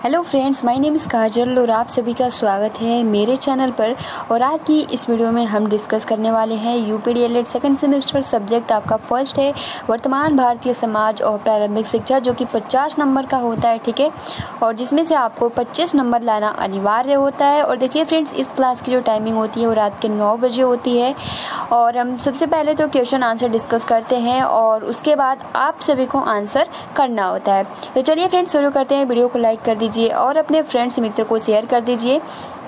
Hello friends, my name is Kajal और आप सभी का स्वागत है मेरे चैनल पर। और आज की इस वीडियो में हम डिस्कस करने वाले हैं यूपीडीएलएड सेकंड सेमेस्टर सब्जेक्ट आपका फर्स्ट है वर्तमान भारतीय समाज और प्रारंभिक शिक्षा, जो कि 50 नंबर का होता है, ठीक है। और जिसमें से आपको 25 नंबर लाना अनिवार्य होता है। और देखिए फ्रेंड्स, इस क्लास की जो टाइमिंग होती है वो रात के 9 बजे होती है। और हम सबसे पहले तो क्वेश्चन आंसर डिस्कस करते हैं और उसके बाद आप सभी को आंसर करना होता है। तो चलिए फ्रेंड्स शुरू करते हैं। वीडियो को लाइक कर दीजिए और अपने फ्रेंड्स मित्र को शेयर कर दीजिए,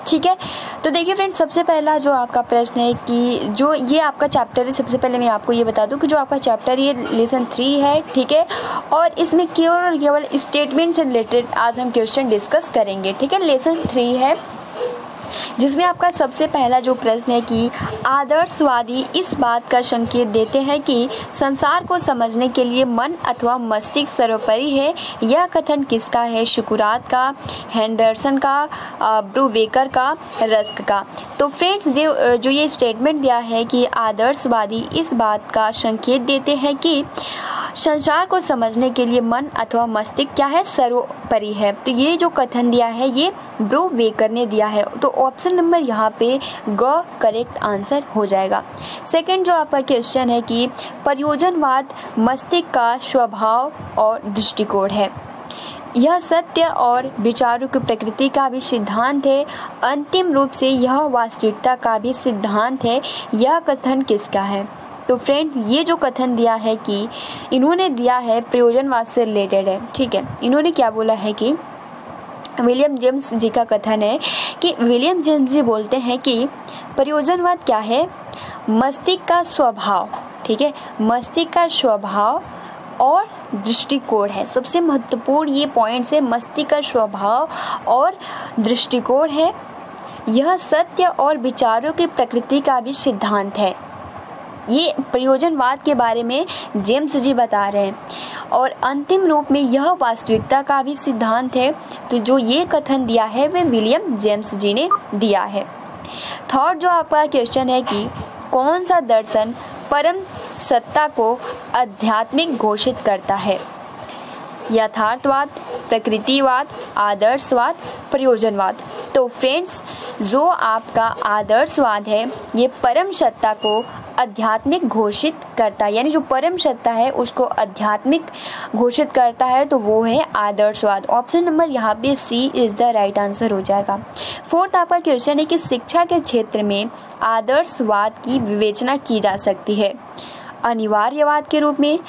ठीक है। तो देखिए फ्रेंड्स, सबसे पहला जो आपका प्रश्न है कि जो ये आपका चैप्टर है, सबसे पहले मैं आपको ये बता दूं कि जो आपका चैप्टर ये लेसन 3 है, ठीक है। और इसमें केवल और केवल स्टेटमेंट से रिलेटेड आज हम क्वेश्चन डिस्कस करेंगे, ठीक है। लेसन 3 है जिसमें आपका सबसे पहला जो प्रश्न है कि आदर्शवादी इस बात का संकेत देते हैं कि संसार को समझने के लिए मन अथवा मस्तिष्क सर्वोपरि है। यह कथन किसका है? सुकरात का, हेंडरसन का, ब्रूवेकर का, रस्क का। तो फ्रेंड्स, जो ये स्टेटमेंट दिया है कि आदर्शवादी इस बात का संकेत देते हैं कि संसार को समझने के लिए मन अथवा मस्तिष्क क्या है? सर्वोपरि है। तो ये जो कथन दिया है ये ब्रूवेकर ने दिया है। तो ऑप्शन नंबर यहाँ पे ग करेक्ट आंसर हो जाएगा। सेकंड जो आपका क्वेश्चन है कि प्रयोजनवाद मस्तिष्क का स्वभाव और दृष्टिकोण है। यह सत्य और विचारों की प्रकृति का भी सिद्धांत है। अंतिम रूप से यह वास्तविकता का भी सिद्धांत है। यह कथन किसका है? तो फ्रेंड, ये जो कथन दिया है कि इन्होंने दिया है प्रयोजनवाद से रिलेटेड है, ठीक है। इन्होंने क्या बोला है कि विलियम जेम्स जी का कथन है कि विलियम जेम्स जी बोलते हैं कि प्रयोजनवाद क्या है? मस्तिष्क का स्वभाव, ठीक है, मस्तिष्क का स्वभाव और दृष्टिकोण है। सबसे महत्वपूर्ण ये पॉइंट्स है, मस्तिष्क का स्वभाव और दृष्टिकोण है। यह सत्य और विचारों की प्रकृति का भी सिद्धांत है। ये प्रयोजनवाद के बारे में जेम्स जी बता रहे हैं। और अंतिम रूप में यह वास्तविकता का भी सिद्धांत है। तो जो ये कथन दिया है वह विलियम जेम्स जी ने दिया है। थर्ड जो आपका क्वेश्चन है कि कौन सा दर्शन परम सत्ता को आध्यात्मिक घोषित करता है? यथार्थवाद, प्रकृतिवाद, आदर्शवाद, प्रयोजनवाद। तो फ्रेंड्स, जो आपका आदर्शवाद है ये परम सत्ता को आध्यात्मिक घोषित करता है, यानी जो परम सत्ता है उसको आध्यात्मिक घोषित करता है, तो वो है आदर्शवाद। ऑप्शन नंबर यहाँ पे सी इज द राइट आंसर हो जाएगा। फोर्थ आपका क्वेश्चन है कि शिक्षा के क्षेत्र में आदर्शवाद की विवेचना की जा सकती है अनिवार्यवाद के रूप में,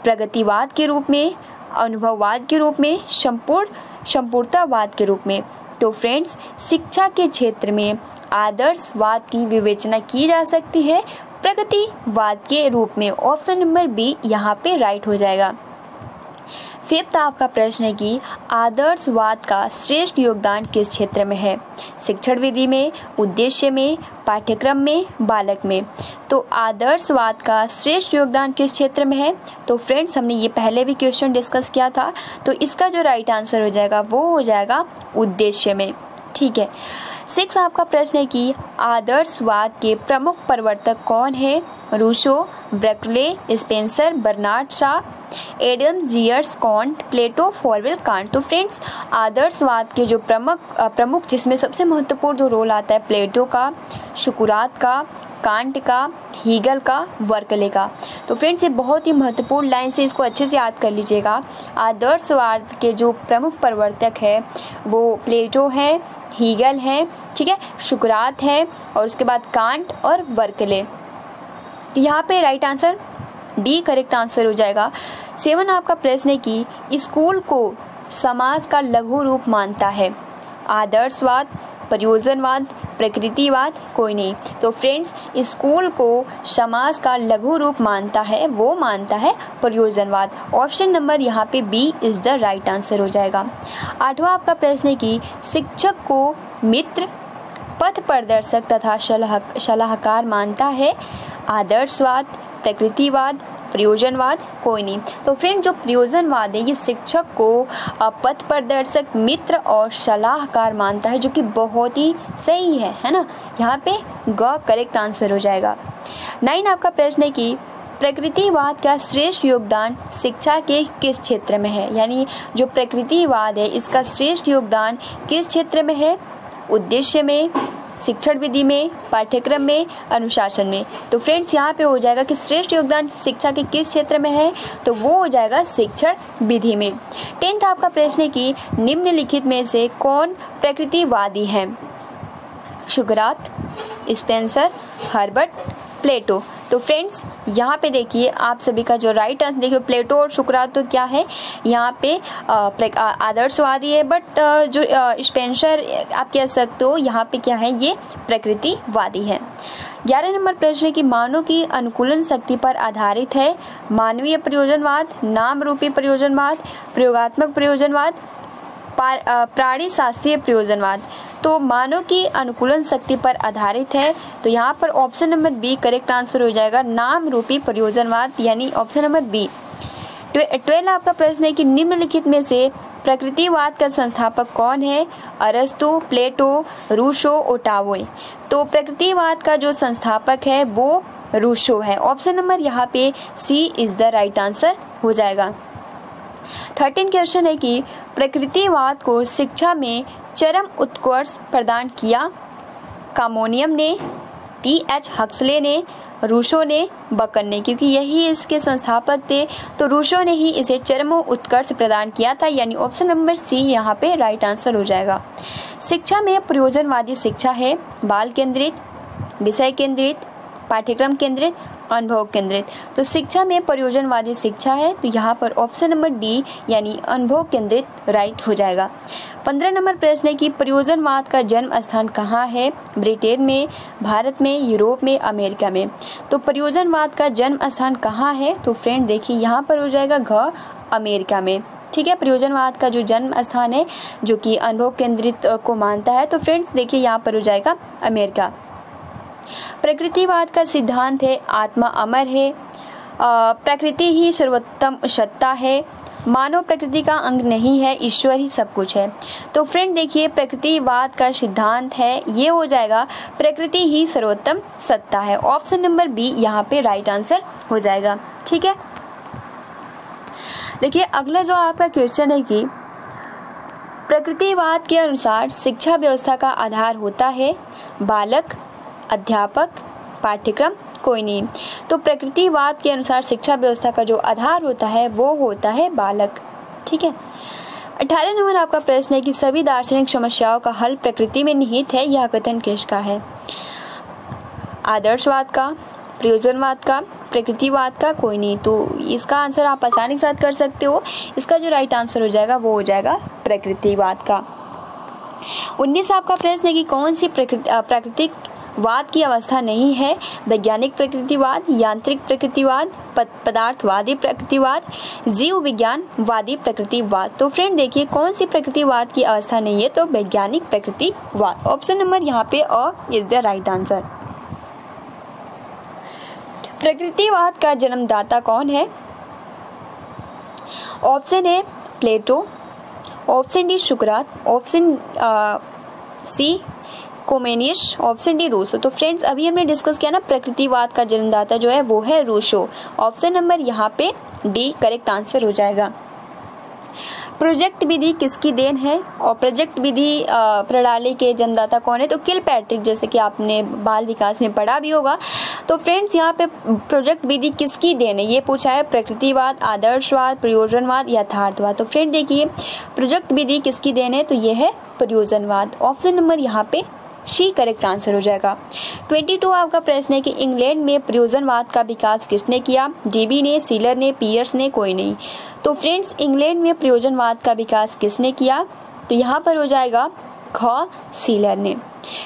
प्रगतिवाद के रूप में, अनुभववाद के रूप में, संपूर्णतावाद के रूप में। तो फ्रेंड्स, शिक्षा के क्षेत्र में आदर्शवाद की विवेचना की जा सकती है प्रगतिवाद के रूप में। ऑप्शन नंबर बी यहाँ पे राइट हो जाएगा। फिफ्थ आपका प्रश्न है कि आदर्शवाद का श्रेष्ठ योगदान किस क्षेत्र में है? शिक्षण विधि में, उद्देश्य में, पाठ्यक्रम में, बालक में। तो आदर्शवाद का श्रेष्ठ योगदान किस क्षेत्र में है? तो फ्रेंड्स, हमने ये पहले भी क्वेश्चन डिस्कस किया था। तो इसका जो राइट आंसर हो जाएगा वो हो जाएगा उद्देश्य में, ठीक है। 6 आपका प्रश्न है कि आदर्शवाद के प्रमुख प्रवर्तक कौन है? Rousseau, Berkeley, Spencer, Bernard Shaw, Adam जियर्स, कांट, प्लेटो, फॉरवेल, कांट। तो फ्रेंड्स, आदर्शवाद के जो प्रमुख जिसमें सबसे महत्वपूर्ण जो रोल आता है प्लेटो का, सुकरात का, कांट का, हीगल का, वर्कले का। तो फ्रेंड्स, ये बहुत ही महत्वपूर्ण लाइन से इसको अच्छे से याद कर लीजिएगा। आदर्शवाद के जो प्रमुख प्रवर्तक है वो प्लेटो है, हीगल है, ठीक है, सुकरात है, और उसके बाद कांट और वर्कले। तो यहाँ पे right answer D correct answer हो जाएगा। 7 आपका प्रश्न है कि स्कूल को समाज का लघु रूप मानता है आदर्शवाद, प्रयोजनवाद, प्रकृतिवाद, कोई नहीं। तो फ्रेंड्स, स्कूल को समाज का लघु रूप मानता है, वो मानता है प्रयोजनवाद। ऑप्शन नंबर यहाँ पे B is the right answer हो जाएगा। 8वां आपका प्रश्न है कि शिक्षक को मित्र, पथ प्रदर्शक तथा सलाहकार मानता है आदर्शवाद, प्रकृतिवाद, प्रयोजनवाद, कोई नहीं। तो फ्रेंड, जो प्रयोजनवाद है ये शिक्षक को पथ प्रदर्शक, मित्र और सलाहकार मानता है, जो कि बहुत ही सही है ना। यहाँ पे ग करेक्ट आंसर हो जाएगा। 9 आपका प्रश्न है कि प्रकृतिवाद का श्रेष्ठ योगदान शिक्षा के किस क्षेत्र में है? यानी जो प्रकृतिवाद है इसका श्रेष्ठ योगदान किस क्षेत्र में है? उद्देश्य में, शिक्षण विधि में, पाठ्यक्रम में, अनुशासन में। तो फ्रेंड्स यहाँ पे हो जाएगा कि श्रेष्ठ योगदान शिक्षा के किस क्षेत्र में है, तो वो हो जाएगा शिक्षण विधि में। 10th आपका प्रश्न है कि निम्नलिखित में से कौन प्रकृतिवादी है? सुकरात, स्पेंसर, हर्बर्ट, प्लेटो। तो फ्रेंड्स यहाँ पे देखिए आप सभी का जो राइट आंसर, देखिए प्लेटो और सुकरात तो क्या है यहाँ पे आदर्शवादी है, बट जो स्पेंसर आप कह सकते हो यहाँ पे क्या है, ये प्रकृतिवादी है। 11 नंबर प्रश्न है कि मानव की अनुकूलन शक्ति पर आधारित है मानवीय प्रयोजनवाद, नाम रूपी प्रयोजनवाद, प्रयोगात्मक प्रयोजनवाद, प्राणी शास्त्रीय प्रयोजनवाद। तो मानव की अनुकूलन शक्ति पर आधारित है, तो यहाँ पर option number B correct answer हो जाएगा, नाम रूपी प्रयोजनवाद, यानी ऑप्शन नंबर बी। 12 आपका प्रश्न है कि निम्नलिखित में से प्रकृतिवाद का संस्थापक कौन है? अरस्तु, प्लेटो, रूसो, ओटावो। तो प्रकृतिवाद का जो संस्थापक है वो रूसो है। ऑप्शन नंबर यहाँ पे सी इज द राइट आंसर हो जाएगा। 13 क्वेश्चन है कि प्रकृतिवाद को शिक्षा में चरम उत्कर्ष प्रदान किया कामोनियम ने, टी.एच. हक्सले ने, रूसो ने, बकन ने, क्योंकि यही इसके संस्थापक थे, तो रूसो ने ही इसे चरम उत्कर्ष प्रदान किया था, यानी ऑप्शन नंबर सी यहाँ पे राइट आंसर हो जाएगा। शिक्षा में प्रयोजनवादी शिक्षा है बाल केंद्रित, विषय केंद्रित, पाठ्यक्रम केंद्रित, अनुभव केंद्रित। तो शिक्षा में प्रयोजनवादी शिक्षा है, तो यहाँ पर ऑप्शन नंबर डी यानी अनुभव केंद्रित राइट हो जाएगा। 15 नंबर प्रश्न है कि प्रयोजनवाद का जन्म स्थान कहाँ है? ब्रिटेन में, भारत में, यूरोप में, अमेरिका में। तो प्रयोजनवाद का जन्म स्थान कहाँ है? तो फ्रेंड देखिए यहाँ पर हो जाएगा घ, अमेरिका में। ठीक है, प्रयोजनवाद का जो जन्म स्थान है जो कि अनुभव केंद्रित को मानता है, तो फ्रेंड्स देखिए यहाँ पर हो जाएगा अमेरिका। प्रकृतिवाद का सिद्धांत है आत्मा अमर है, प्रकृति ही सर्वोत्तम सत्ता है, मानव प्रकृति का अंग नहीं है, ईश्वर ही सब कुछ है। तो फ्रेंड देखिए प्रकृतिवाद का सिद्धांत है ये हो जाएगा प्रकृति ही सर्वोत्तम सत्ता है। ऑप्शन नंबर बी यहाँ पे राइट आंसर हो जाएगा। ठीक है, देखिए अगला जो आपका क्वेश्चन है कि प्रकृतिवाद के अनुसार शिक्षा व्यवस्था का आधार होता है बालक, अध्यापक, पाठ्यक्रम, कोई नहीं। तो प्रकृतिवाद के अनुसार शिक्षा व्यवस्था का जो आधार होता है वो होता है बालक। ठीक है, 18 नंबर आपका प्रश्न है कि सभी दार्शनिक समस्याओं का हल प्रकृति में निहित है, यह कथन किसका है? आदर्शवाद का, प्रयोजनवाद का, प्रकृतिवाद का, कोई नहीं। तो इसका आंसर आप आसानी के साथ कर सकते हो। इसका जो राइट आंसर हो जाएगा वो हो जाएगा प्रकृतिवाद का। 19 आपका प्रश्न है कि कौन सी प्राकृतिक वाद की अवस्था नहीं है? वैज्ञानिक प्रकृतिवाद, यांत्रिक प्रकृतिवाद, पदार्थवादी प्रकृतिवाद, जीव विज्ञानवादी प्रकृतिवाद। तो फ्रेंड देखिए कौन सी प्रकृतिवाद की अवस्था नहीं है? तो वैज्ञानिक प्रकृतिवाद। ऑप्शन नंबर यहाँ पे A is the right answer. प्रकृतिवाद का जन्मदाता कौन है? Option A Plato, option D सुकरात, option C Comenius, option D Rousseau. तो फ्रेंड्स अभी हमने डिस्कस किया ना प्रकृतिवाद का जन्मदाता जो है वो है रूसो। ऑप्शन नंबर यहाँ पे डी करेक्ट आंसर हो जाएगा। प्रोजेक्ट विधि किसकी देन है? और प्रोजेक्ट विधि प्रणाली के जन्मदाता कौन है? तो किलपैट्रिक, जैसे कि आपने बाल विकास में पढ़ा भी होगा। तो फ्रेंड्स यहाँ पे प्रोजेक्ट विधि किसकी देन है ये पूछा है, प्रकृतिवाद, आदर्शवाद, प्रयोजनवाद, यथार्थवाद। तो फ्रेंड देखिए प्रोजेक्ट विधि किसकी देन है? तो ये है प्रयोजनवाद। ऑप्शन नंबर यहाँ पे सी करेक्ट आंसर हो जाएगा। 22 आपका प्रश्न है कि इंग्लैंड में प्रयोजनवाद का विकास किसने किया? डीबी ने, सीलर ने, पियर्स ने, कोई नहीं। तो फ्रेंड्स इंग्लैंड में प्रयोजनवाद का विकास किसने किया? तो यहाँ पर हो जाएगा ख, सीलर ने।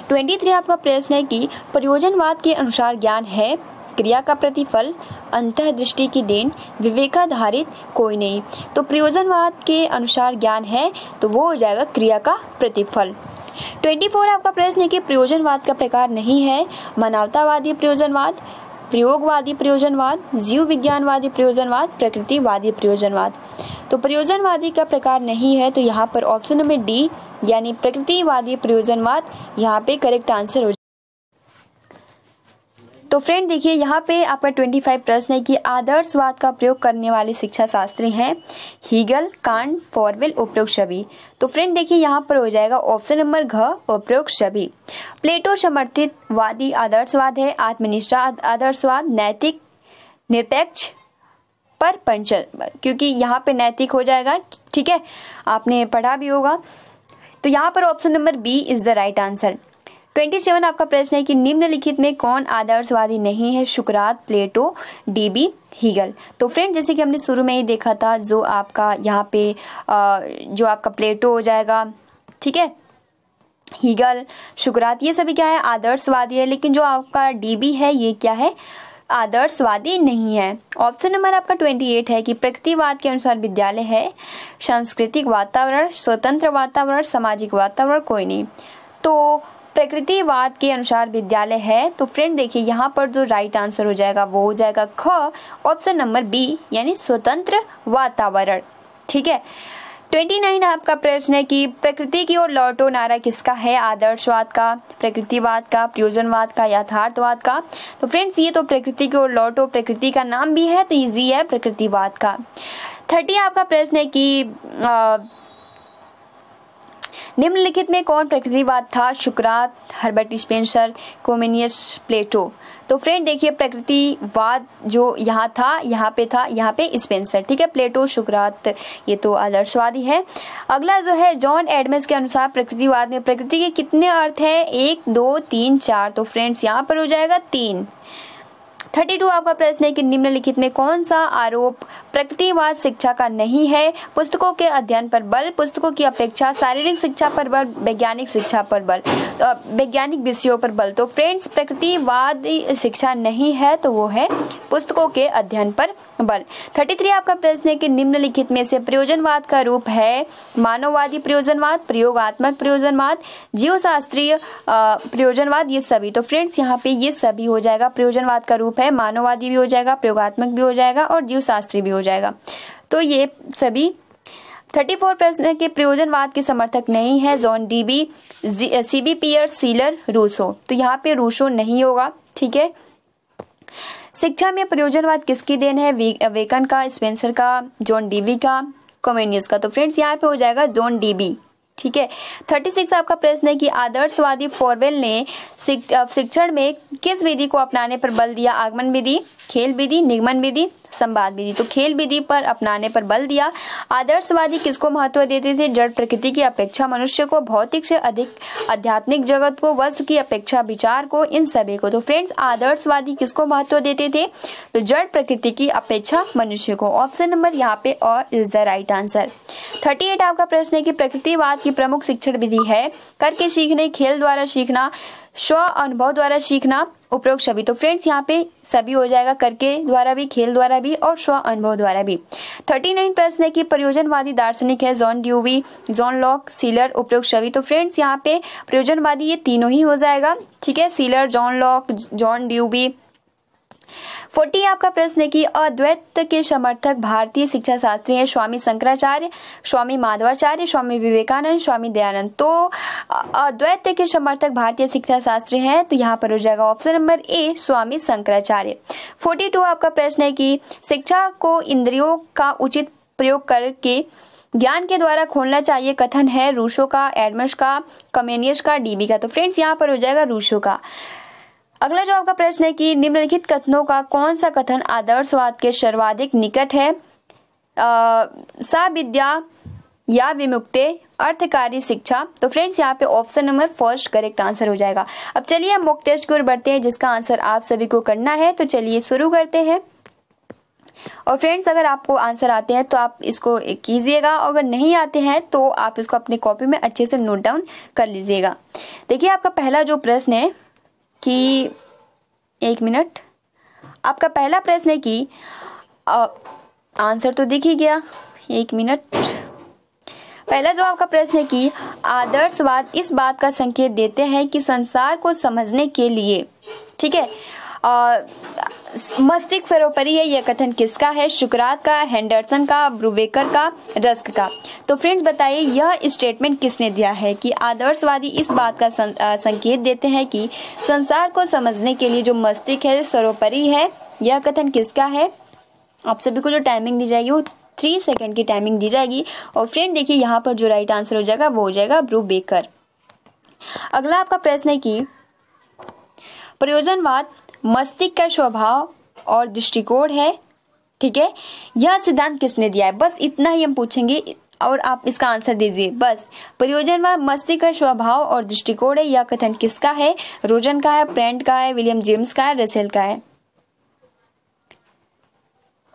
23 आपका प्रश्न है कि प्रयोजनवाद के अनुसार ज्ञान है क्रिया का प्रतिफल, अंतःदृष्टि की देन, विवेकाधारित, कोई नहीं। तो प्रयोजनवाद के अनुसार ज्ञान है तो वो हो जाएगा क्रिया का प्रतिफल। 24 आपका प्रश्न है कि प्रयोजनवाद का प्रकार नहीं है मानवतावादी प्रयोजनवाद, प्रयोगवादी प्रयोजनवाद, जीव विज्ञानवादी प्रयोजनवाद, प्रकृतिवादी प्रयोजनवाद। तो प्रयोजनवादी का प्रकार नहीं है, तो यहाँ पर ऑप्शन नंबर डी यानी प्रकृतिवादी प्रयोजनवाद यहाँ पे करेक्ट आंसर हो। तो तो फ्रेंड देखिए यहाँ पे आपका 25 प्रश्न है कि आदर्शवाद का प्रयोग करने वाले शिक्षा शास्त्री हैं हीगल, कांट, फॉरवेल, उपरोक्त सभी। तो फ्रेंड देखिए यहाँ पर हो जाएगा ऑप्शन नंबर घ, उपरोक्त सभी। प्लेटो समर्थित वादी आदर्शवाद है आत्मनिष्ठा आदर्शवाद, नैतिक, निरपेक्ष, पर पंच, क्योंकि यहाँ पे नैतिक हो जाएगा, ठीक है, आपने पढ़ा भी होगा। तो यहाँ पर option number B is the right answer. 27 आपका प्रश्न है कि निम्नलिखित में कौन आदर्शवादी नहीं है? सुकरात, प्लेटो, डीबी, हीगल। तो फ्रेंड जैसे कि हमने शुरू में ही देखा था, जो आपका यहाँ पे जो आपका प्लेटो हो जाएगा, ठीक है, हीगल, सुकरात, ये सभी क्या है? आदर्शवादी है। लेकिन जो आपका डीबी है ये क्या है? आदर्शवादी नहीं है। ऑप्शन नंबर आपका 28 है कि प्रकृतिवाद के अनुसार विद्यालय है सांस्कृतिक वातावरण, स्वतंत्र वातावरण, सामाजिक वातावरण कोई नहीं। तो प्रकृतिवाद के अनुसार विद्यालय है। तो फ्रेंड देखिए यहाँ पर जो राइट आंसर हो जाएगा वो हो जाएगा ख, ऑप्शन नंबर बी, यानी स्वतंत्र वातावरण, ठीक है। 29 आपका प्रश्न है कि प्रकृति की ओर लौटो नारा किसका है? आदर्शवाद का, प्रकृतिवाद का, प्रयोजनवाद का, यथार्थवाद का। तो फ्रेंड्स ये तो प्रकृति की ओर लौटो प्रकृति का नाम भी है, तो इजी है प्रकृतिवाद का। 30 आपका प्रश्न है कि निम्नलिखित में कौन प्रकृतिवाद था? सुकरात, हर्बर्ट स्पेंसर, कोमेनियस, प्लेटो। तो फ्रेंड देखिए प्रकृतिवाद जो यहाँ था, यहाँ पे स्पेंसर, ठीक है, प्लेटो, सुकरात ये तो आदर्शवादी है। अगला जो है जॉन एडम्स के अनुसार प्रकृतिवाद में प्रकृति के कितने अर्थ हैं? 1, 2, 3, 4। तो फ्रेंड्स यहाँ पर हो जाएगा 3। 32 आपका प्रश्न है कि निम्नलिखित में कौन सा आरोप प्रकृतिवाद शिक्षा का नहीं है? पुस्तकों के अध्ययन पर बल, पुस्तकों की अपेक्षा, शारीरिक शिक्षा पर बल, वैज्ञानिक शिक्षा पर बल, वैज्ञानिक विषयों पर बल। तो फ्रेंड्स प्रकृतिवाद शिक्षा नहीं है, तो वो है पुस्तकों के अध्ययन पर बल। 33 आपका प्रश्न है कि निम्नलिखित में से प्रयोजनवाद का रूप है मानववादी प्रयोजनवाद, प्रयोगात्मक प्रयोजनवाद, जीवशास्त्रीय प्रयोजनवाद, ये सभी। तो फ्रेंड्स यहाँ पे ये सभी हो जाएगा। प्रयोजनवाद का रूप है मानववादी भी हो जाएगा, प्रयोगात्मक भी हो जाएगा और जीवशास्त्री भी हो जाएगा। तो ये सभी। 34 प्रश्न है कि प्रयोजनवाद के समर्थक नहीं है John Dewey, C B Peirce, Schiller, Rousseau. तो यहाँ पे रूसो नहीं होगा, ठीक है। शिक्षा में प्रयोजनवाद किसकी देन है? वेकन का, स्पेंसर का, जॉन डीबी का, कोमेनियस का। तो फ्रेंड्स यहाँ पे हो जाएगा जॉन डीबी, ठीक है। 36 आपका प्रश्न है कि आदर्शवादी फॉरवेल ने शिक्षण में किस विधि को अपनाने पर बल दिया? आगमन विधि, खेल विधि, निगमन विधि, संवाद विधि। तो खेल विधि पर अपनाने पर बल दिया। आदर्शवादी किसको महत्व देते थे? जड़ प्रकृति की अपेक्षा मनुष्य को, भौतिक से अधिक आध्यात्मिक जगत को, वस्तु की अपेक्षा विचार को, इन सभी को। तो फ्रेंड्स आदर्शवादी किसको महत्व देते थे? तो जड़ प्रकृति की अपेक्षा मनुष्य को। ऑप्शन नंबर यहाँ पे और इज द राइट आंसर। 38 आपका प्रश्न है कि प्रकृतिवाद की प्रमुख शिक्षण विधि है करके सीखने, खेल द्वारा सीखना, स्व अनुभव द्वारा सीखना, उपरोक्त सभी। तो फ्रेंड्स यहाँ पे सभी हो जाएगा, करके द्वारा भी, खेल द्वारा भी और स्व अनुभव द्वारा भी। 39 प्रश्न है कि प्रयोजनवादी दार्शनिक है John dewy, John Locke, sealer, उपरोक्त सभी। तो फ्रेंड्स यहाँ पे प्रयोजनवादी ये तीनों ही हो जाएगा, ठीक है, sealer, John Locke, John dewy. 40 आपका प्रश्न है कि अद्वैत के समर्थक भारतीय शिक्षा शास्त्री हैं स्वामी शंकराचार्य, स्वामी माधवाचार्य, स्वामी विवेकानंद, स्वामी दयानंद। तो अद्वैत के समर्थक भारतीय शिक्षा शास्त्री हैं, तो यहाँ पर हो जाएगा ऑप्शन नंबर ए, स्वामी शंकराचार्य। 42 आपका प्रश्न है कि शिक्षा को इंद्रियों का उचित प्रयोग करके ज्ञान के द्वारा खोलना चाहिए, कथन है रूसो का, एडम्स का, कमेनियस का, डीबी का। तो फ्रेंड्स यहाँ पर हो जाएगा रूसो का। अगला जो आपका प्रश्न है कि निम्नलिखित कथनों का कौन सा कथन आदर्शवाद के सर्वाधिक निकट है? सा विद्या या विमुक्ते अर्थकारी शिक्षा। तो फ्रेंड्स यहाँ पे option number first correct answer हो जाएगा। अब चलिए हम मॉक टेस्ट की ओर बढ़ते हैं जिसका आंसर आप सभी को करना है। तो चलिए शुरू करते हैं। और फ्रेंड्स अगर आपको आंसर आते हैं तो आप इसको कीजिएगा, अगर नहीं आते हैं तो आप इसको अपनी कॉपी में अच्छे से नोट डाउन कर लीजिएगा। देखिए आपका पहला जो प्रश्न है कि 1 मिनट, आपका पहला प्रश्न है कि आंसर तो दिख ही गया, 1 मिनट। पहला जो आपका प्रश्न है कि आदर्शवाद इस बात का संकेत देते हैं कि संसार को समझने के लिए, ठीक है, मस्तिष्क सर्वोपरि है, यह कथन किसका है? सुकरात का, हेंडरसन का, ब्रूवेकर का, रस्क का। तो फ्रेंड्स बताइए यह स्टेटमेंट किसने दिया है कि आदर्शवादी इस बात का संकेत देते हैं कि संसार को समझने के लिए जो मस्तिष्क है सर्वोपरि है। यह कथन किसका है? आप सभी को जो टाइमिंग दी जाएगी वो 3 सेकंड की टाइमिंग दी जाएगी। और फ्रेंड देखिए यहाँ पर जो राइट आंसर हो जाएगा वो हो जाएगा ब्रूवेकर। अगला आपका प्रश्न है कि प्रयोजनवाद मस्तिष्क का स्वभाव और दृष्टिकोण है। ठीक है, यह सिद्धांत किसने दिया है? बस इतना ही हम पूछेंगे और आप इसका आंसर दीजिए। बस प्रयोजनवाद मस्तिष्क का स्वभाव और दृष्टिकोण है, यह कथन किसका है? रोजन का है, प्रेंट का है, विलियम जेम्स का है, रसेल का है?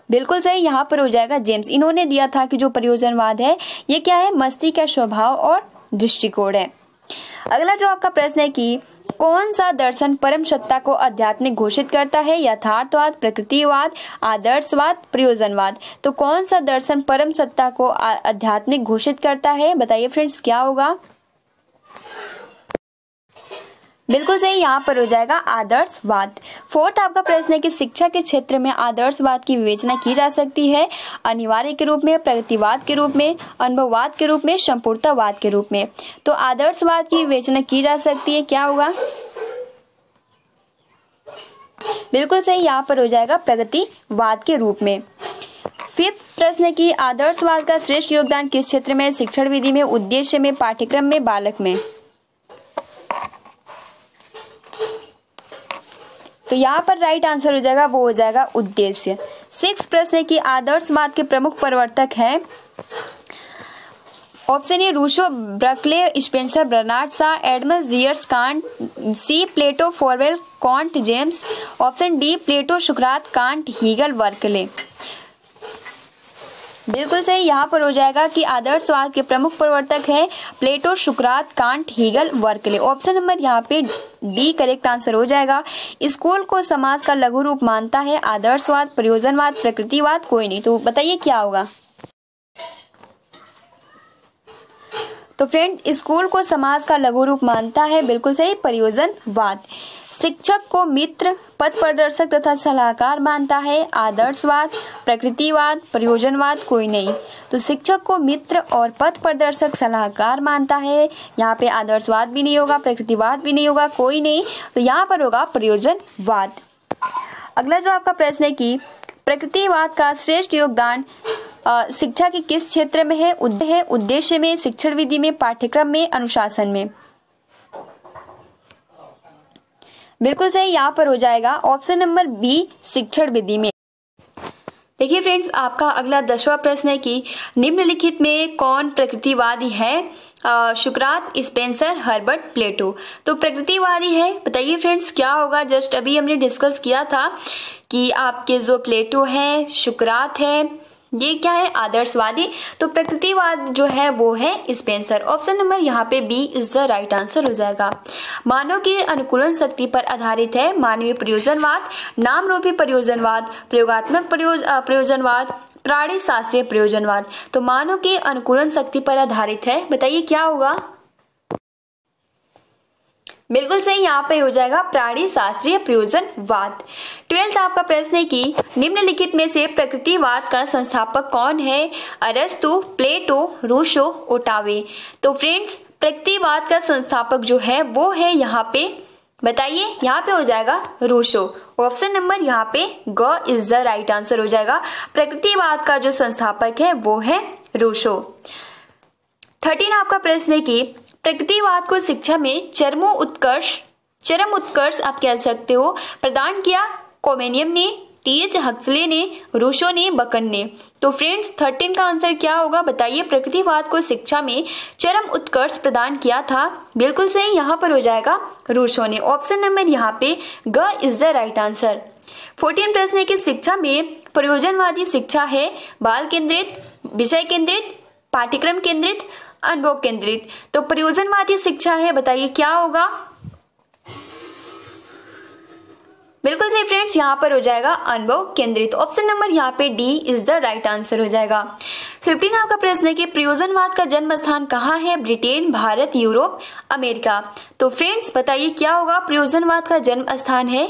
बिल्कुल सही, यहाँ पर हो जाएगा जेम्स। इन्होंने दिया था कि जो प्रयोजनवाद है ये क्या है? मस्तिष्क का स्वभाव और दृष्टिकोण है। अगला जो आपका प्रश्न है कि कौन सा दर्शन परम सत्ता को आध्यात्मिक घोषित करता है? यथार्थवाद, प्रकृतिवाद, आदर्शवाद, प्रयोजनवाद। तो कौन सा दर्शन परम सत्ता को आध्यात्मिक घोषित करता है? बताइए फ्रेंड्स क्या होगा? बिल्कुल सही, यहाँ पर हो जाएगा आदर्शवाद। 4th आपका प्रश्न है कि शिक्षा के क्षेत्र में आदर्शवाद की विवेचना की जा सकती है अनिवार्य के रूप में, प्रगतिवाद के रूप में, अनुभववाद के रूप में, संपूर्णतावाद के रूप में। तो आदर्शवाद की विवेचना की जा सकती है, क्या होगा? बिल्कुल सही, यहाँ पर हो जाएगा प्रगतिवाद के रूप में। 5th प्रश्न है कि आदर्शवाद का श्रेष्ठ योगदान किस क्षेत्र में? शिक्षण विधि में, उद्देश्य में, पाठ्यक्रम में, बालक में। तो यहाँ पर राइट आंसर हो जाएगा वो हो जाएगा उद्देश्य। 6th प्रश्न है कि आदर्शवाद के प्रमुख प्रवर्तक हैं। Option A Rousseau, Berkeley, Spencer, Bernard Shaw, Edmund जीयर्स, Kant, C Plato, Froebel, Comte, James. Option D Plato, सुकरात, कांट, हीगल, बर्कले। बिल्कुल सही, यहाँ पर हो जाएगा कि आदर्शवाद के प्रमुख प्रवर्तक है प्लेटो, सुकरात, Kant, Hegel, Berkeley. Option number यहाँ पे डी करेक्ट आंसर हो जाएगा। स्कूल को समाज का लघु रूप मानता है आदर्शवाद, प्रयोजनवाद, प्रकृतिवाद, कोई नहीं। तो बताइए क्या होगा? तो फ्रेंड स्कूल को समाज का लघु रूप मानता है, बिल्कुल सही, प्रयोजनवाद। शिक्षक को मित्र, पथ प्रदर्शक तथा सलाहकार मानता है आदर्शवाद, प्रकृतिवाद, प्रयोजनवाद, कोई नहीं। तो शिक्षक को मित्र और पथ प्रदर्शक सलाहकार मानता है, यहाँ पे आदर्शवाद भी नहीं होगा, प्रकृतिवाद भी नहीं होगा, कोई नहीं। तो यहाँ पर होगा प्रयोजनवाद। अगला जो आपका प्रश्न है कि प्रकृतिवाद का श्रेष्ठ योगदान शिक्षा के किस क्षेत्र में है? उद्देश्य में, शिक्षण विधि में, पाठ्यक्रम में, अनुशासन में। बिल्कुल सही, यहाँ पर हो जाएगा ऑप्शन नंबर बी, शिक्षण विधि में। देखिए फ्रेंड्स आपका अगला 10वां प्रश्न है कि निम्नलिखित में कौन प्रकृतिवादी है? सुकरात, स्पेंसर, हर्बर्ट, प्लेटो। तो प्रकृतिवादी है, बताइए फ्रेंड्स क्या होगा? जस्ट अभी हमने डिस्कस किया था कि आपके जो प्लेटो है, सुकरात है, ये क्या है? आदर्शवादी। तो प्रकृतिवाद जो है वो है स्पेंसर। ऑप्शन नंबर यहाँ पे B is the right answer हो जाएगा। मानव की अनुकूलन शक्ति पर आधारित है मानवीय प्रयोजनवाद, नाम रूपी प्रयोजनवाद, प्रयोगात्मक प्रयोजनवाद, प्राणी शास्त्रीय प्रयोजनवाद। तो मानव की अनुकूलन शक्ति पर आधारित है, बताइए क्या होगा? बिल्कुल सही, यहाँ पे हो जाएगा प्राणी शास्त्रीय प्रयोजनवाद। 12th आपका प्रश्न है कि निम्नलिखित में से प्रकृतिवाद का संस्थापक कौन है? अरस्तु, प्लेटो, रूसो, ओटावे। तो फ्रेंड्स प्रकृतिवाद का संस्थापक जो है वो है यहाँ पे, बताइए, यहाँ पे हो जाएगा रूसो। ऑप्शन नंबर यहाँ पे ग इज द राइट आंसर हो जाएगा। प्रकृतिवाद का जो संस्थापक है वो है रूसो। 13 आपका प्रश्न है कि प्रकृतिवाद को शिक्षा में चरम उत्कर्ष आप कह सकते हो प्रदान किया कोमेनियम ने, टी.एच. हक्सले ने, रूसो ने, बकन ने। तो फ्रेंड्स 13 का आंसर क्या होगा? बताइए, प्रकृतिवाद को शिक्षा में चरम उत्कर्ष प्रदान किया था। बिल्कुल सही, यहाँ पर हो जाएगा रूसो ने। ऑप्शन नंबर यहाँ पे ग इज द राइट आंसर। 14 प्रश्न है कि शिक्षा में प्रयोजनवादी शिक्षा है बाल केंद्रित, विषय केंद्रित, पाठ्यक्रम केंद्रित, अनुभव केंद्रित। तो प्रयोजनवादी शिक्षा है, बताइए क्या होगा? बिल्कुल सही फ्रेंड्स, यहाँ पर हो जाएगा अनुभव केंद्रित। ऑप्शन नंबर यहाँ पे D is the right answer हो जाएगा। 15 आपका प्रश्न है कि प्रयोजनवाद का जन्म स्थान कहाँ है? Britain, Bharat, Europe, America. तो फ्रेंड्स बताइए क्या होगा? प्रयोजनवाद का जन्म स्थान है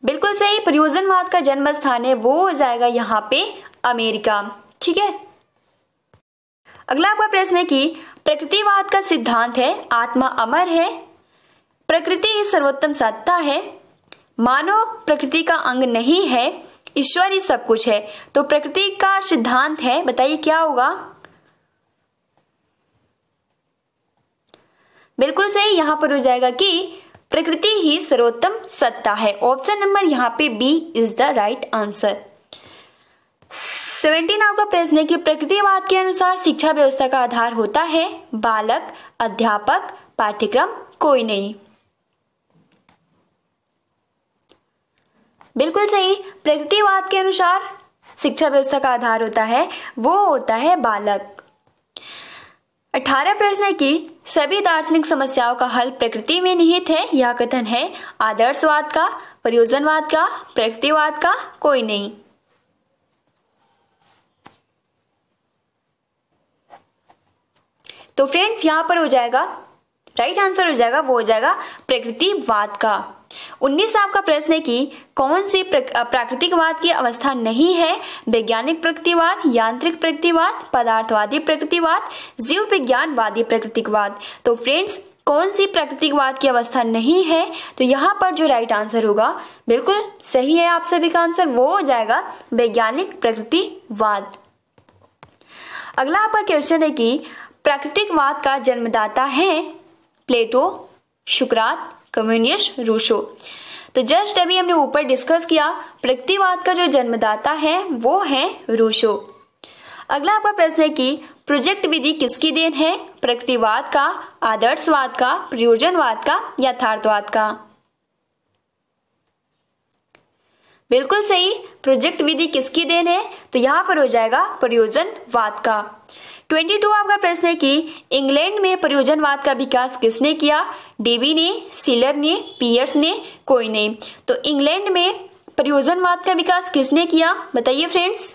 बिल्कुल सही, प्रयोजनवाद का जन्म स्थान है वो हो जाएगा यहाँ पे अमेरिका। ठीक है, अगला आपका प्रश्न है कि प्रकृतिवाद का सिद्धांत है आत्मा अमर है, प्रकृति ही सर्वोत्तम सत्ता है, मानव प्रकृति का अंग नहीं है, ईश्वर ही सब कुछ है। तो प्रकृति का सिद्धांत है, बताइए क्या होगा। बिल्कुल सही, यहां पर हो जाएगा कि प्रकृति ही सर्वोत्तम सत्ता है। ऑप्शन नंबर यहाँ पे B is the right answer. 17 आपका प्रश्न है कि प्रकृतिवाद के अनुसार शिक्षा व्यवस्था का आधार होता है बालक, अध्यापक, पाठ्यक्रम, कोई नहीं। बिल्कुल सही, प्रकृतिवाद के अनुसार शिक्षा व्यवस्था का आधार होता है वो होता है बालक। 18 प्रश्न है कि सभी दार्शनिक समस्याओं का हल प्रकृति में निहित है। यह कथन है आदर्शवाद का, प्रयोजनवाद का, प्रकृतिवाद का, कोई नहीं। तो फ्रेंड्स यहां पर हो जाएगा राइट आंसर हो जाएगा वो हो जाएगा प्रकृतिवाद का। 19 आपका प्रश्न है कि कौन सी प्राकृतिकवाद की अवस्था नहीं है। वैज्ञानिक प्रकृतिवाद, यांत्रिक प्रकृतिवाद, पदार्थवादी प्रकृतिवाद, जीव विज्ञानवादी प्रकृतिकवाद। तो फ्रेंड्स कौन सी प्राकृतिकवाद की अवस्था नहीं है, तो यहाँ पर जो राइट आंसर होगा बिल्कुल सही है आप सभी का आंसर वो हो जाएगा वैज्ञानिक प्रकृतिवाद। अगला आपका क्वेश्चन है कि प्राकृतिकवाद का जन्मदाता है प्लेटो, सुकरात, कम्युनिस्ट, रूसो। तो जस्ट अभी हमने ऊपर डिस्कस किया प्रकृतिवाद का जो जन्मदाता है वो है रूसो। अगला आपका प्रश्न है कि प्रोजेक्ट विधि किसकी देन है। प्रकृतिवाद का, आदर्शवाद का, प्रयोजनवाद का, यथार्थवाद का। बिल्कुल सही, प्रोजेक्ट विधि किसकी देन है, तो यहां पर हो जाएगा प्रयोजनवाद का। 22 आपका प्रश्न है कि इंग्लैंड में प्रयोजनवाद का विकास किसने किया। डेवी ने, सीलर ने, पियर्स ने, कोई नहीं। तो इंग्लैंड में प्रयोजनवाद का विकास किसने किया, बताइए फ्रेंड्स।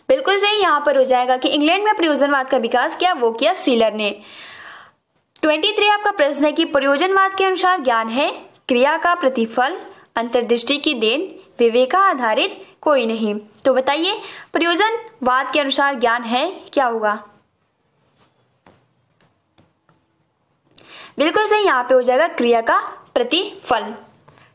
बिल्कुल सही, यहां पर हो जाएगा कि इंग्लैंड में प्रयोजनवाद का विकास किया वो किया सीलर ने। 23 आपका प्रश्न है कि प्रयोजनवाद के अनुसार ज्ञान है क्रिया का प्रतिफल, अंतर्दृष्टि की देन, विवेका आधारित, कोई नहीं। तो बताइए प्रयोजनवाद के अनुसार ज्ञान है क्या होगा। बिल्कुल सही, यहां पे हो जाएगा क्रिया का प्रतिफल।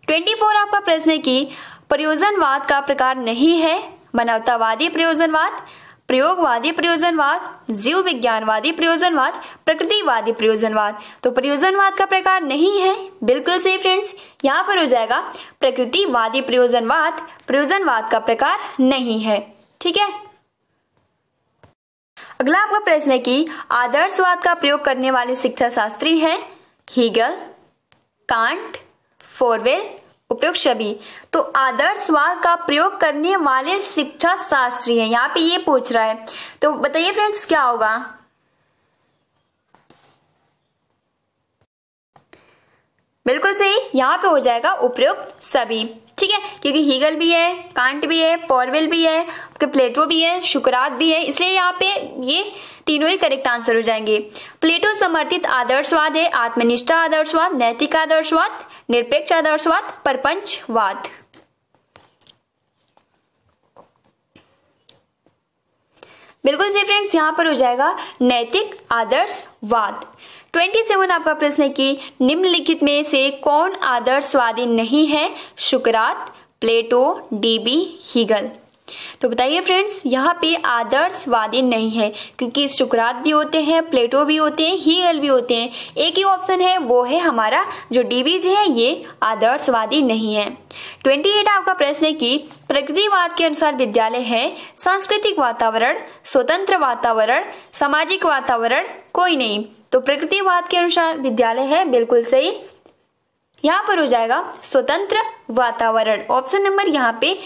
24 आपका प्रश्न है कि प्रयोजनवाद का प्रकार नहीं है मानवतावादी प्रयोजनवाद, प्रयोगवादी प्रयोजनवाद, जीव विज्ञानवादी प्रयोजनवाद, प्रकृतिवादी प्रयोजनवाद। तो प्रयोजनवाद का प्रकार नहीं है, बिल्कुल सही फ्रेंड्स, यहाँ पर हो जाएगा प्रकृतिवादी प्रयोजनवाद, प्रयोजनवाद का प्रकार नहीं है। ठीक है, अगला आपका प्रश्न है कि आदर्शवाद का प्रयोग करने वाले शिक्षा शास्त्री हैं हीगल, कांट, फोरवेल, उपयुक्त सभी। तो आदर्शवाद का प्रयोग करने वाले शिक्षा शास्त्री हैं, यहाँ पे ये पूछ रहा है, तो बताइए फ्रेंड्स क्या होगा। बिल्कुल सही, यहाँ पे हो जाएगा उपयुक्त सभी। ठीक है, क्योंकि हीगल भी है, कांट भी है, फोरवेल भी है, प्लेटो भी है, सुकरात भी है, इसलिए यहाँ पे ये तीनों ही करेक्ट आंसर हो जाएंगे। प्लेटो समर्थित आदर्शवाद है आत्मनिष्ठा आदर्शवाद, नैतिक आदर्शवाद, निरपेक्ष आदर्शवाद, प्रपंचवाद। बिल्कुल सही फ्रेंड्स, यहाँ पर हो जाएगा नैतिक आदर्शवाद। 27 आपका प्रश्न है कि निम्नलिखित में से कौन आदर्शवादी नहीं है। सुकरात, प्लेटो, डीबी, हीगल। तो बताइए फ्रेंड्स यहाँ पे आदर्शवादी नहीं है, क्योंकि सुकरात भी होते हैं, प्लेटो भी होते हैं, हीगल भी होते हैं। एक ही ऑप्शन है वो है हमारा जो डीबी है, ये आदर्शवादी नहीं है। 28 आपका प्रश्न है कि प्रकृतिवाद के अनुसार विद्यालय है सांस्कृतिक वातावरण, स्वतंत्र वातावरण, सामाजिक वातावरण, कोई नहीं। तो प्रकृतिवाद के अनुसार विद्यालय है बिल्कुल सही, यहाँ पर हो जाएगा स्वतंत्र वातावरण। ऑप्शन नंबर यहाँ पे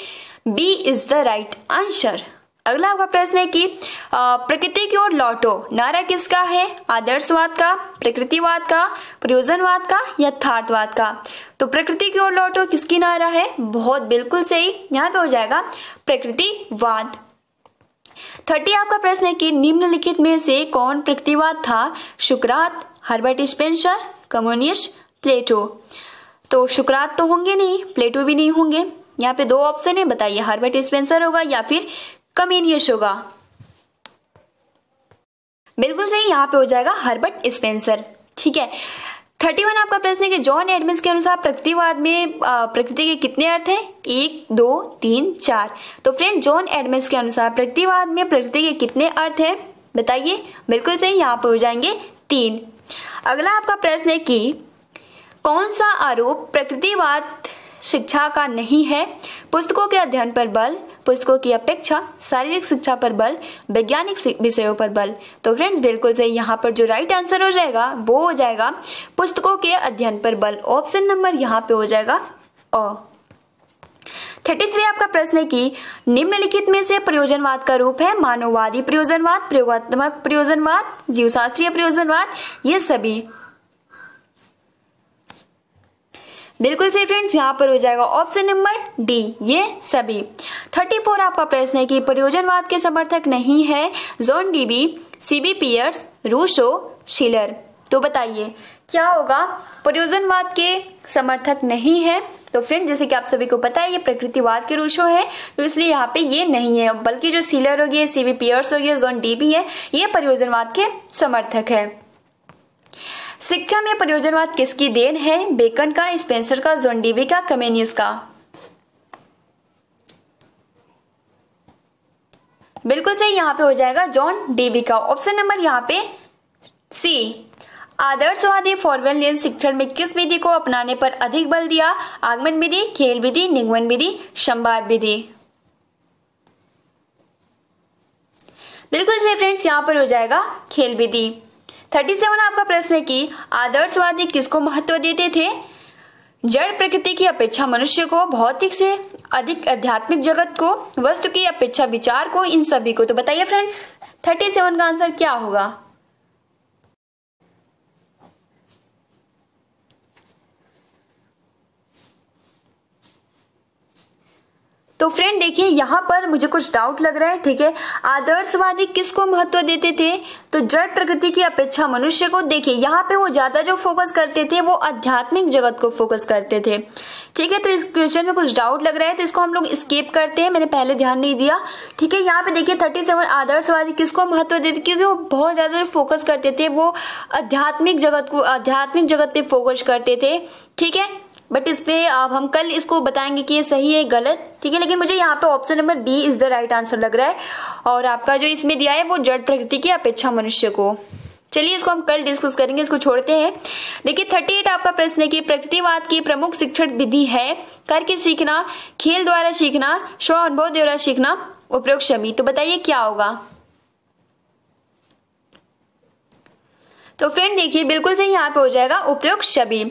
B is the right answer. अगला आपका प्रश्न है कि प्रकृति की ओर लौटो नारा किसका है। आदर्शवाद का, प्रकृतिवाद का, प्रयोजनवाद का, यथार्थवाद का। तो प्रकृति की ओर लौटो किसकी नारा है, बहुत बिल्कुल सही, यहाँ पे हो जाएगा प्रकृतिवाद। 30 आपका प्रश्न है कि निम्नलिखित में से कौन प्रकृतिवाद था। सुकरात, हर्बर्ट स्पेंसर, कम्युनिस्ट, प्लेटो। तो शुक्रात तो होंगे नहीं, प्लेटो भी नहीं होंगे। यहाँ पे 2 ऑप्शन है, बताइए हर्बर्ट स्पेंसर होगा या फिर कमेनियस होगा। बिल्कुल सही, यहाँ पे हो जाएगा हर्बर्ट स्पेंसर। ठीक है, 31 आपका प्रश्न है कि जॉन एडम्स के अनुसार प्रकृतिवाद में प्रकृति के कितने अर्थ हैं? 1, 2, 3, 4। तो फ्रेंड जॉन एडम्स के अनुसार प्रकृतिवाद में प्रकृति के कितने अर्थ हैं बताइए। बिल्कुल सही, यहाँ पे हो जाएंगे 3। अगला आपका प्रश्न है कि कौन सा आरोप प्रकृतिवाद शिक्षा का नहीं है? पुस्तकों के अध्ययन पर बल, पुस्तकों की अपेक्षा, शारीरिक शिक्षा पर बल, वैज्ञानिक विषयों पर बल। तो फ्रेंड्स बिल्कुल सही, यहाँ पर जो राइट आंसर हो जाएगा वो हो जाएगा पुस्तकों के अध्ययन पर बल। ऑप्शन नंबर यहाँ पे हो जाएगा अ। 33 आपका प्रश्न है कि निम्नलिखित में से प्रयोजनवाद का रूप है? मानववादी प्रयोजनवाद, प्रयोगात्मक प्रयोजनवाद, जीवशास्त्रीय प्रयोजनवाद, ये सभी। बिल्कुल सही फ्रेंड्स, यहाँ पर हो जाएगा ऑप्शन नंबर डी, ये सभी। 34 आपका प्रश्न है कि प्रयोजनवाद के समर्थक नहीं है? John Dewey, C B Peirce, Rousseau, Schiller. तो बताइए क्या होगा? प्रयोजनवाद के समर्थक नहीं है। तो फ्रेंड जैसे कि आप सभी को पता है ये प्रकृतिवाद के रूसो है, तो इसलिए यहाँ पे ये नहीं है, बल्कि जो शिलर हो गया, सीबी पियर्स हो गया, जॉन डीबी है, ये प्रयोजनवाद के समर्थक है। शिक्षा में प्रयोजनवाद किसकी देन है? बेकन का, स्पेंसर का, जॉन डीबी का, कमेनियस का। बिल्कुल सही, यहाँ पे हो जाएगा जॉन डीबी का। ऑप्शन नंबर यहाँ पे सी। आदर्शवादी फॉर्वेलियन शिक्षण में किस विधि को अपनाने पर अधिक बल दिया? आगमन विधि, खेल विधि, निगमन विधि, संवाद विधि। बिल्कुल सही फ्रेंड्स, यहाँ पर हो जाएगा खेल विधि। 37 आपका प्रश्न है कि आदर्शवादी किसको महत्व देते थे? जड़ प्रकृति की अपेक्षा मनुष्य को, भौतिक से अधिक आध्यात्मिक जगत को, वस्तु की अपेक्षा विचार को, इन सभी को। तो बताइए फ्रेंड्स 37 का आंसर क्या होगा? तो फ्रेंड देखिए यहाँ पर मुझे कुछ डाउट लग रहा है। ठीक है, आदर्शवादी किसको महत्व देते थे? तो जड़ प्रकृति की अपेक्षा मनुष्य को। देखिए यहाँ पे वो ज्यादा जो फोकस करते थे वो आध्यात्मिक जगत को फोकस करते थे। ठीक है, तो इस क्वेश्चन में कुछ डाउट लग रहा है तो इसको हम लोग स्किप करते हैं, मैंने पहले ध्यान नहीं दिया। ठीक है, यहाँ पे देखिए 37 आदर्शवादी किसको महत्व देते? क्योंकि वो बहुत ज्यादा जो फोकस करते थे वो आध्यात्मिक जगत पे फोकस करते थे। ठीक है, बट इस पे अब हम कल इसको बताएंगे कि ये सही है गलत। ठीक है, लेकिन मुझे यहाँ पे option number B is the right answer लग रहा है, और आपका जो इसमें दिया है वो जड़ प्रकृति की अपेक्षा मनुष्य को। चलिए इसको हम कल डिस्कस करेंगे, इसको छोड़ते हैं। देखिए 38 आपका प्रश्न है कि प्रकृतिवाद की प्रमुख शिक्षण विधि है? करके सीखना, खेल द्वारा सीखना, स्व अनुभव द्वारा सीखना, उपयोग शमी। तो बताइए क्या होगा? तो फ्रेंड देखिए बिल्कुल सही, यहाँ पे हो जाएगा उपयोग शबी।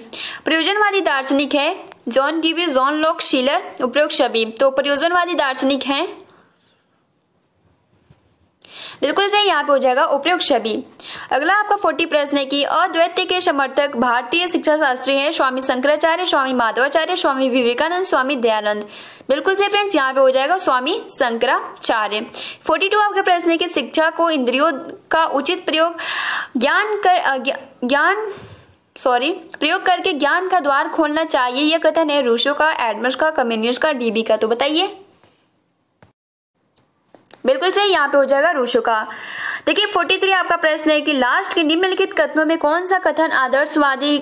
प्रयोजनवादी दार्शनिक है जॉन डीवी, जॉन लॉक, शिलर, उपयोग शबी। तो प्रयोजनवादी दार्शनिक हैं, बिल्कुल सही, यहाँ पे हो जाएगा उपयोग शबी। अगला आपका 40 प्रश्न है कि अद्वैत के समर्थक भारतीय शिक्षा शास्त्री हैं? स्वामी शंकराचार्य, स्वामी माधवाचार्य, स्वामी विवेकानंद, स्वामी दयानंद। बिल्कुल सही फ्रेंड्स, यहाँ पे हो जाएगा स्वामी शंकराचार्य। 42 आपका प्रश्न है कि शिक्षा को इंद्रियों का उचित प्रयोग प्रयोग करके ज्ञान का द्वार खोलना चाहिए, यह कथन है रूसो का, एडम्स का, कमेनियस का, डीबी का। तो बताइए। बिल्कुल सही, यहाँ पे हो जाएगा रूसो का। देखिए 43 आपका प्रश्न है कि लास्ट के निम्नलिखित कथनों में कौन सा कथन आदर्शवादी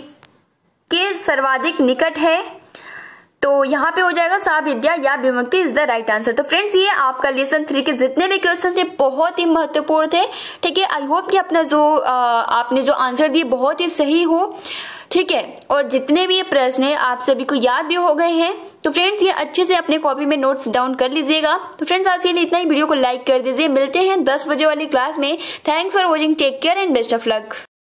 के सर्वाधिक निकट है? तो यहाँ पे हो जाएगा सा विद्या या विमुक्ति इज द राइट आंसर। तो फ्रेंड्स ये आपका लेसन 3 के जितने भी क्वेश्चन थे बहुत ही महत्वपूर्ण थे। ठीक है, आई होप कि अपना जो आपने जो आंसर दिए बहुत ही सही हो। ठीक है, और जितने भी ये प्रश्न है आप सभी को याद भी हो गए हैं। तो फ्रेंड्स ये अच्छे से अपने कॉपी में नोट्स डाउन कर लीजिएगा। तो फ्रेंड्स आज के लिए इतना ही, वीडियो को लाइक कर दीजिए। मिलते हैं 10 बजे वाली क्लास में। Thanks for watching, take care and best of luck.